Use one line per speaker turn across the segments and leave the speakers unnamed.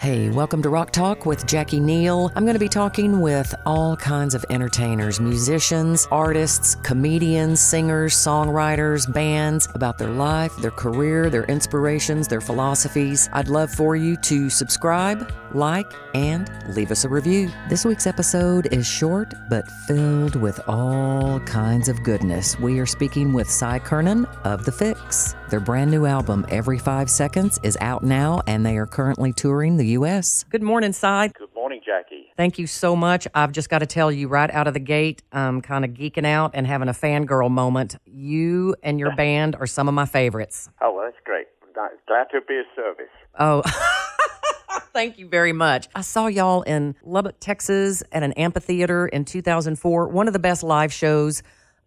Hey, welcome to Rock Talk with Jacqui Neal. I'm going to be talking with all kinds of entertainers, musicians, artists, comedians, singers, songwriters, bands about their life, their career, their inspirations, their philosophies. I'd love for you to subscribe, like, and leave us a review. This week's episode is short but filled with all kinds of goodness. We are speaking with Curnin of the Fixx. Their brand new album, Every 5 Seconds, is out now, and they are currently touring the U.S. Good morning, Cy.
Good morning, Jackie.
Thank you so much. I've just got to tell you right out of the gate, I'm kind of geeking out and having a fangirl moment. You and your band are some of my favorites.
Oh, well, that's great. Glad to be of service.
Oh, thank you very much. I saw y'all in Lubbock, Texas at an amphitheater in 2004. One of the best live shows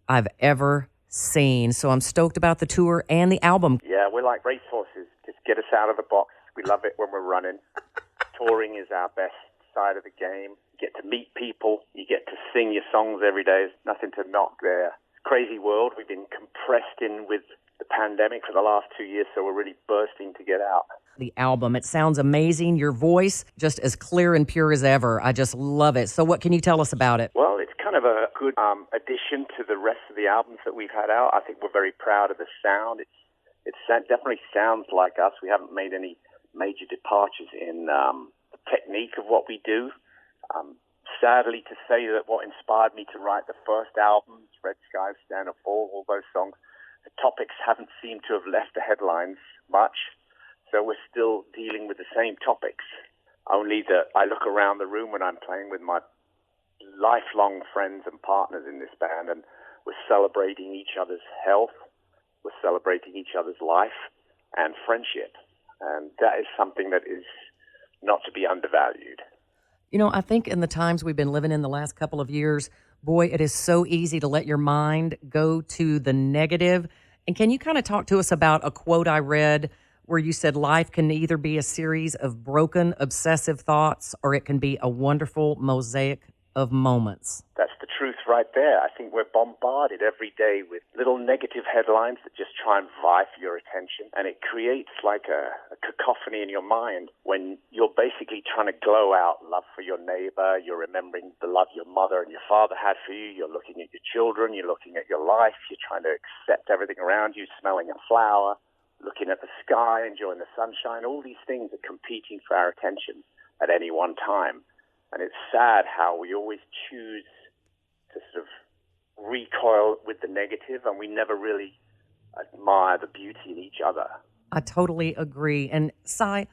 I've ever seen. So I'm stoked about the tour and the album.
Yeah, we're like racehorses. Just get us out of the box. We love it when we're running. Touring is our best side of the game. You get to meet people. You get to sing your songs every day. There's nothing to knock there. Crazy world. We've been compressed in with the pandemic for the last 2 years, so we're really bursting to get out.
The album, it sounds amazing. Your voice, just as clear and pure as ever. I just love it. So what can you tell us about it?
Well, it's kind of a good addition to the rest of the albums that we've had out. I think we're very proud of the sound. It definitely sounds like us. We haven't made any major departures in the technique of what we do. Sadly to say that what inspired me to write the first albums, Red Skies, Stand and Fall, all those songs, the topics haven't seemed to have left the headlines much. So we're still dealing with the same topics, only that I look around the room when I'm playing with my lifelong friends and partners in this band, and we're celebrating each other's health, we're celebrating each other's life and friendship. And that is something that is not to be undervalued.
You know, I think in the times we've been living in the last couple of years, boy, it is so easy to let your mind go to the negative. And can you kind of talk to us about a quote I read where you said life can either be a series of broken, obsessive thoughts, or it can be a wonderful mosaic of moments?
That's the truth right there. I think we're bombarded every day with little negative headlines that just try and vie for your attention. And it creates like a cacophony in your mind when you're basically trying to glow out love for your neighbor. You're remembering the love your mother and your father had for you. You're looking at your children. You're looking at your life. You're trying to accept everything around you, smelling a flower, looking at the sky, enjoying the sunshine. All these things are competing for our attention at any one time. And it's sad how we always choose to sort of recoil with the negative, and we never really admire the beauty in each other.
I totally agree. And Cy,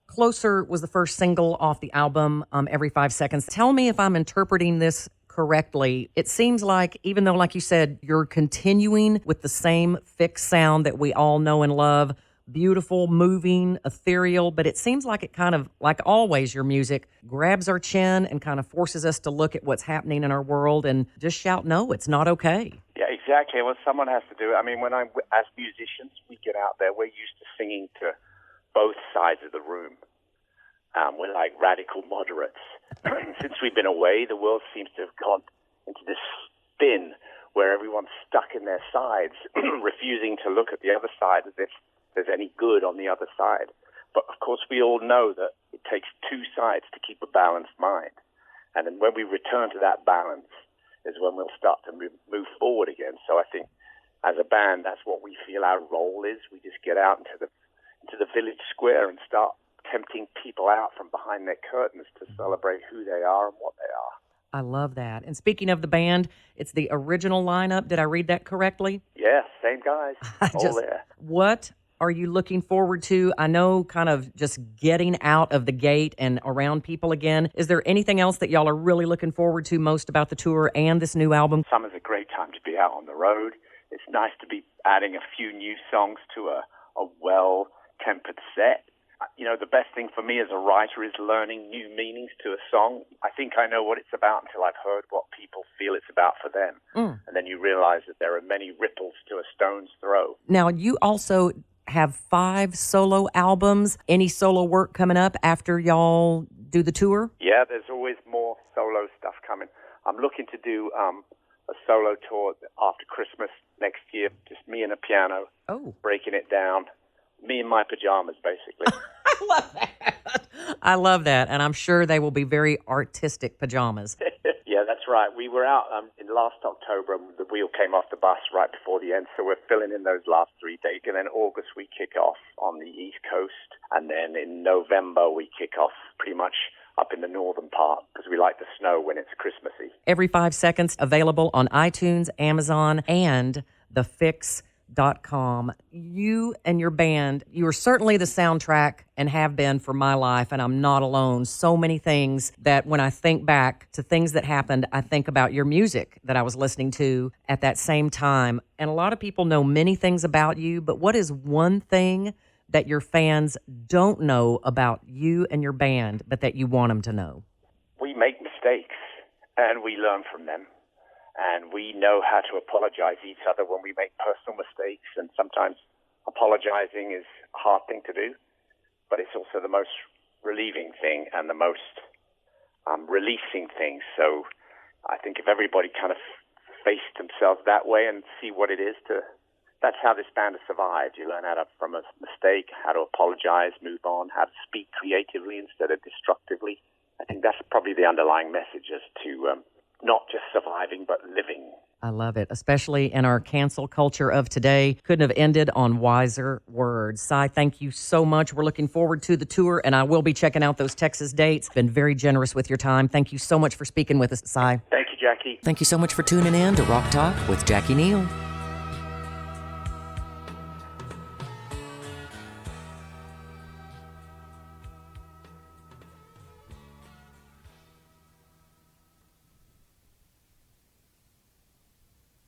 Closer was the first single off the album, Every 5 Seconds. Tell me if I'm interpreting this correctly. It seems like, even though, like you said, you're continuing with the same Fixx sound that we all know and love, beautiful, moving, ethereal, but it seems like it kind of, like always, your music grabs our chin and kind of forces us to look at what's happening in our world and just shout, no, it's not okay.
Yeah, exactly. Well, someone has to do it. I mean, as musicians, we get out there, we're used to singing to both sides of the room. We're like radical moderates. Since we've been away, the world seems to have gone into this spin where everyone's stuck in their sides, refusing to look at the other side as if there's any good on the other side. But of course, we all know that it takes two sides to keep a balanced mind. And then when we return to that balance is when we'll start to move forward again. So I think as a band, that's what we feel our role is. We just get out into the village square and start tempting people out from behind their curtains to celebrate who they are and what they are.
I love that. And speaking of the band, it's the original lineup. Did I read that correctly?
Yeah, same guys. All there.
What are you looking forward to? I know kind of just getting out of the gate and around people again. Is there anything else that y'all are really looking forward to most about the tour and this new album?
Summer's a great time to be out on the road. It's nice to be adding a few new songs to a well-tempered set. You know, the best thing for me as a writer is learning new meanings to a song. I think I know what it's about until I've heard what people feel it's about for them. And then you realize that there are many ripples to a stone's throw.
Now, you also have 5 solo albums. Any solo work coming up after y'all do the tour?
Yeah, there's always more solo stuff coming. I'm looking to do a solo tour after Christmas next year, just me and a piano, breaking it down, me in my pajamas, basically.
I love that. I love that. And I'm sure they will be very artistic pajamas.
Yeah, that's right. We were out in last October, and the wheel came off the bus right before the end, so we're filling in those last 3 days. And then August, we kick off on the East Coast, and then in November, we kick off pretty much up in the northern part, because we like the snow when it's Christmassy.
Every 5 seconds, available on iTunes, Amazon, and the Fixx.com. You and your band, you are certainly the soundtrack and have been for my life, and I'm not alone. So many things that when I think back to things that happened, I think about your music that I was listening to at that same time. And a lot of people know many things about you, but what is one thing that your fans don't know about you and your band, but that you want them to know?
We make mistakes, and we learn from them. And we know how to apologize each other when we make personal mistakes. And sometimes apologizing is a hard thing to do, but it's also the most relieving thing and the most releasing thing. So I think if everybody kind of faced themselves that way and see what it is to, that's how this band has survived. You learn how to, from a mistake, how to apologize, move on, how to speak creatively instead of destructively. I think that's probably the underlying message, as to not just surviving, but living.
I love it, especially in our cancel culture of today. Couldn't have ended on wiser words. Cy, thank you so much. We're looking forward to the tour, and I will be checking out those Texas dates. Been very generous with your time. Thank you so much for speaking with us, Cy.
Thank you, Jackie.
Thank you so much for tuning in to Rock Talk with Jacqui Neal.